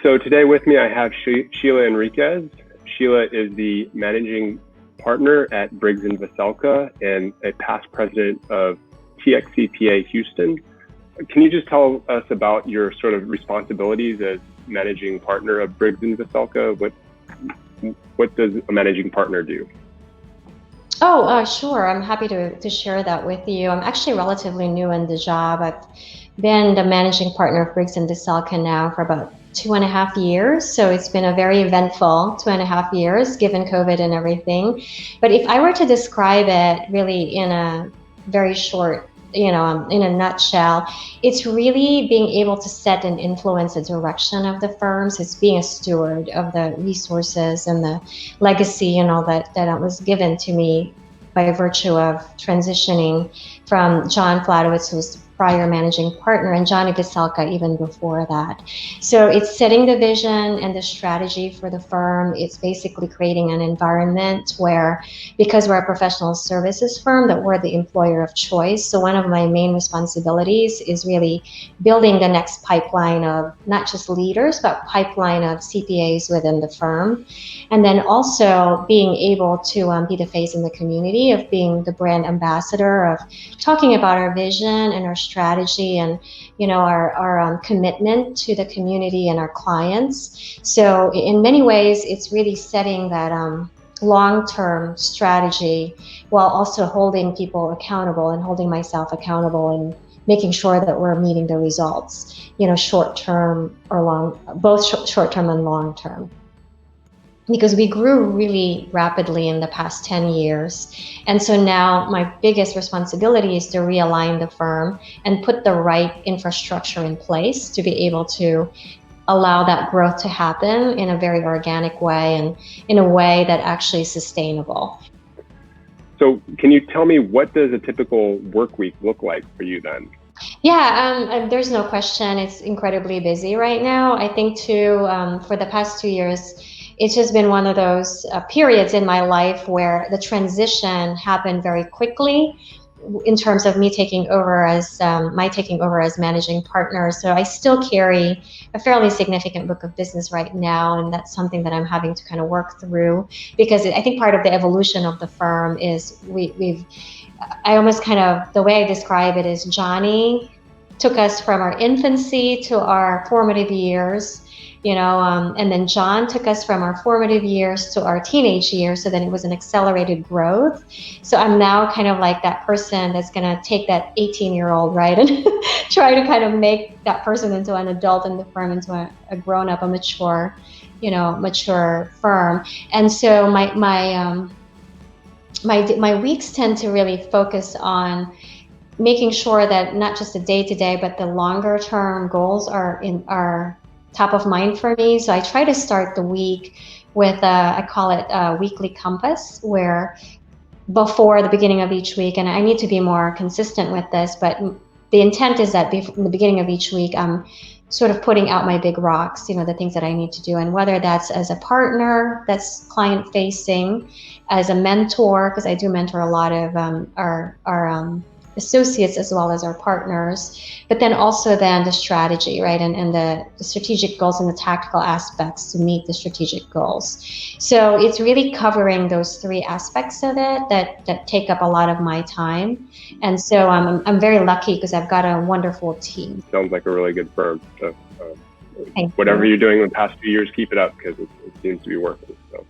So today with me, I have Sheila Enriquez. Sheila is the managing partner at Briggs Veselka and a past president of TXCPA Houston. Can you just tell us about your sort of responsibilities as managing partner of Briggs Veselka? What does a managing partner do? Sure. I'm happy to share that with you. I'm actually relatively new in the job. I've been the managing partner of Briggs Veselka now for about 2.5 years. So it's been a very eventful 2.5 years given COVID and everything. But if I were to describe it really in a very short, in a nutshell, it's really being able to set and influence the direction of the firms. It's being a steward of the resources and the legacy and all that was given to me by virtue of transitioning from John Flatowitz, who was the prior managing partner, and Johnny Veselka even before that. So it's setting the vision and the strategy for the firm. It's basically creating an environment where, because we're a professional services firm, that we're the employer of choice. So one of my main responsibilities is really building the next pipeline of not just leaders, but pipeline of CPAs within the firm. And then also being able to be the face in the community, of being the brand ambassador, of talking about our vision and our strategy and our commitment to the community and our clients. So in many ways, it's really setting that long-term strategy while also holding people accountable and holding myself accountable and making sure that we're meeting the results, short-term or both short-term and long-term. Because we grew really rapidly in the past 10 years. And so now my biggest responsibility is to realign the firm and put the right infrastructure in place to be able to allow that growth to happen in a very organic way and in a way that actually is sustainable. So can you tell me, what does a typical work week look like for you then? Yeah, there's no question. It's incredibly busy right now. I think too, for the past 2 years, it's just been one of those periods in my life where the transition happened very quickly in terms of me taking over as managing partner. So I still carry a fairly significant book of business right now, and that's something that I'm having to kind of work through, because I think part of the evolution of the firm is I almost kind of, the way I describe it is Johnny took us from our infancy to our formative years, and then John took us from our formative years to our teenage years. So then it was an accelerated growth. So I'm now kind of like that person that's going to take that 18-year-old, right, and try to kind of make that person into an adult in the firm, into a grown-up, a mature firm. And so my weeks tend to really focus on making sure that not just the day-to-day, but the longer-term goals are top of mind for me. So I try to start the week with I call it a weekly compass, where before the beginning of each week, and I need to be more consistent with this, but the intent is that in the beginning of each week, I'm sort of putting out my big rocks, the things that I need to do. And whether that's as a partner that's client facing, as a mentor, because I do mentor a lot of our associates as well as our partners, but then also then the strategy, right, and the strategic goals and the tactical aspects to meet the strategic goals. So it's really covering those three aspects of it that take up a lot of my time. And so I'm very lucky because I've got a wonderful team. Sounds like a really good firm. So whatever you're doing in the past few years, keep it up, because it seems to be working. So.